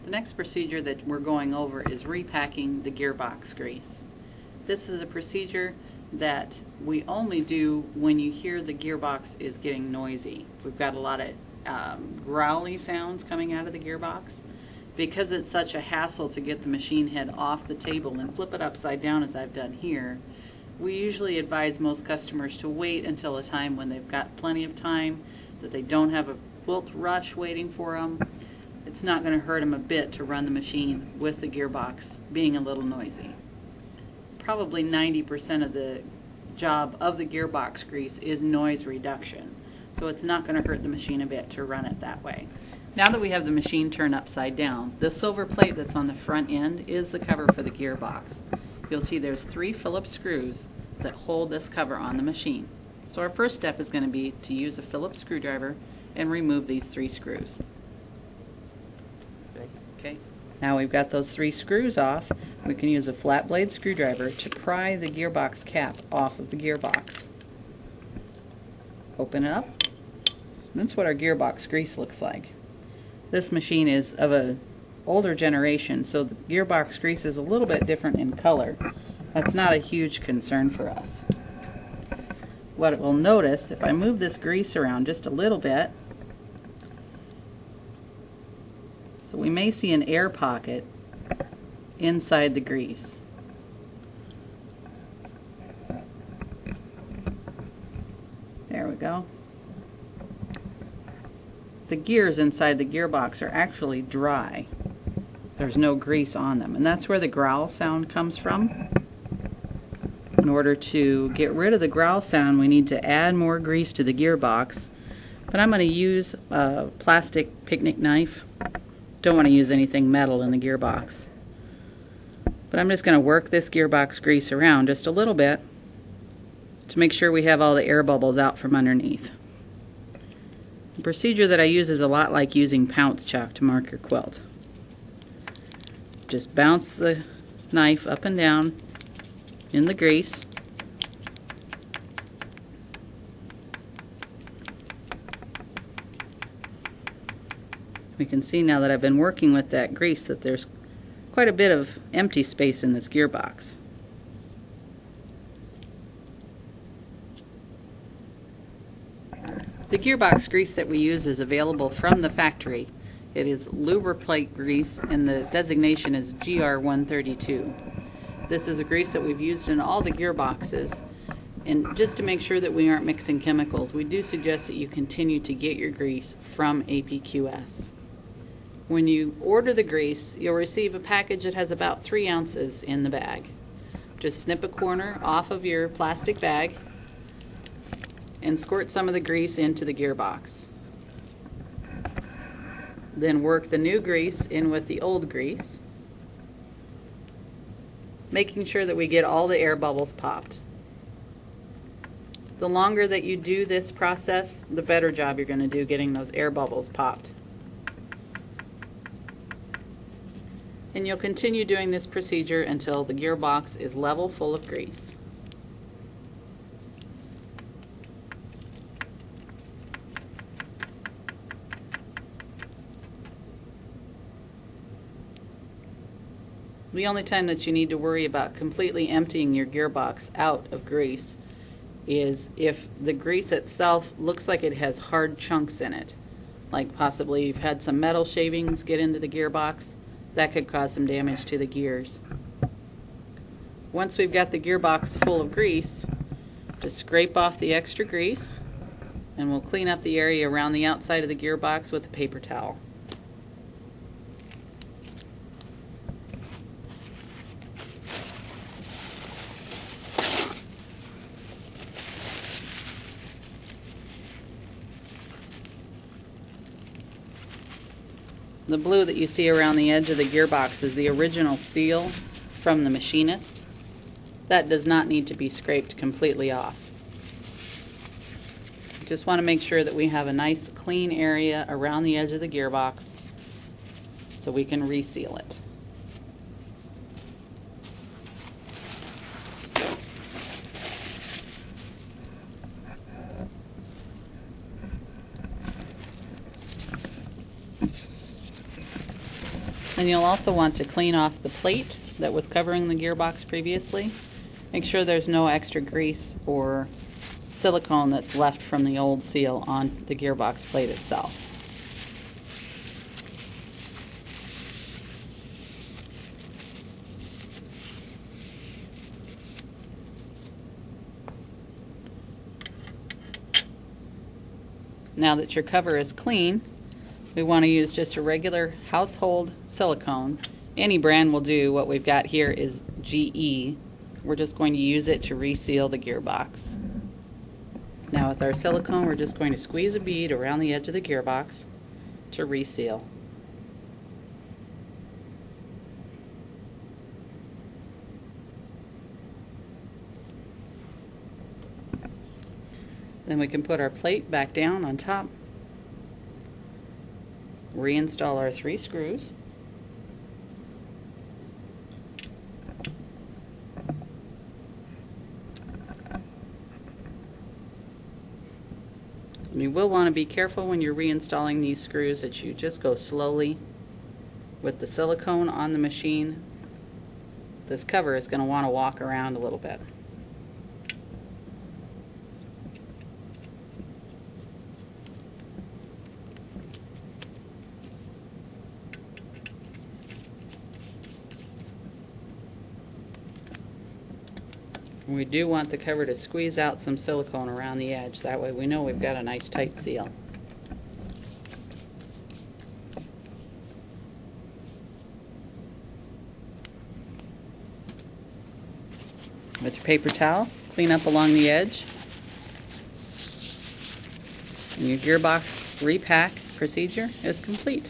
The next procedure that we're going over is repacking the gearbox grease. This is a procedure that we only do when you hear the gearbox is getting noisy. If we've got a lot of growly sounds coming out of the gearbox. Because it's such a hassle to get the machine head off the table and flip it upside down as I've done here, we usually advise most customers to wait until a time when they've got plenty of time, that they don't have a quilt rush waiting for them. It's not going to hurt them a bit to run the machine with the gearbox being a little noisy. Probably 90% of the job of the gearbox grease is noise reduction, so it's not going to hurt the machine a bit to run it that way. Now that we have the machine turned upside down, the silver plate that's on the front end is the cover for the gearbox. You'll see there's 3 Phillips screws that hold this cover on the machine. So our first step is going to be to use a Phillips screwdriver and remove these 3 screws. Okay. Now we've got those 3 screws off, we can use a flat blade screwdriver to pry the gearbox cap off of the gearbox. Open it up. That's what our gearbox grease looks like. This machine is of an older generation, so the gearbox grease is a little bit different in color. That's not a huge concern for us. What it will notice, if I move this grease around just a little bit, so we may see an air pocket inside the grease. There we go. The gears inside the gearbox are actually dry. There's no grease on them, and that's where the growl sound comes from. In order to get rid of the growl sound, we need to add more grease to the gearbox. But I'm going to use a plastic picnic knife. Don't want to use anything metal in the gearbox. But I'm just going to work this gearbox grease around just a little bit to make sure we have all the air bubbles out from underneath. The procedure that I use is a lot like using pounce chalk to mark your quilt. Just bounce the knife up and down in the grease. We can see now that I've been working with that grease that there's quite a bit of empty space in this gearbox. The gearbox grease that we use is available from the factory. It is lubriplate grease and the designation is GR132. This is a grease that we've used in all the gearboxes, and just to make sure that we aren't mixing chemicals, we do suggest that you continue to get your grease from APQS. When you order the grease, you'll receive a package that has about 3 ounces in the bag. Just snip a corner off of your plastic bag and squirt some of the grease into the gearbox. Then work the new grease in with the old grease, making sure that we get all the air bubbles popped. The longer that you do this process, the better job you're going to do getting those air bubbles popped. And you'll continue doing this procedure until the gearbox is level full of grease. The only time that you need to worry about completely emptying your gearbox out of grease is if the grease itself looks like it has hard chunks in it, like possibly you've had some metal shavings get into the gearbox. That could cause some damage to the gears. Once we've got the gearbox full of grease, just scrape off the extra grease and we'll clean up the area around the outside of the gearbox with a paper towel. The blue that you see around the edge of the gearbox is the original seal from the machinist. That does not need to be scraped completely off. Just want to make sure that we have a nice clean area around the edge of the gearbox so we can reseal it. Then you'll also want to clean off the plate that was covering the gearbox previously. Make sure there's no extra grease or silicone that's left from the old seal on the gearbox plate itself. Now that your cover is clean, we want to use just a regular household silicone. Any brand will do. What we've got here is GE. We're just going to use it to reseal the gearbox. Now with our silicone, we're just going to squeeze a bead around the edge of the gearbox to reseal. Then we can put our plate back down on top, reinstall our 3 screws, and you will want to be careful when you're reinstalling these screws that you just go slowly. With the silicone on the machine, this cover is going to want to walk around a little bit. We do want the cover to squeeze out some silicone around the edge. That way we know we've got a nice tight seal. With your paper towel, clean up along the edge. And your gearbox repack procedure is complete.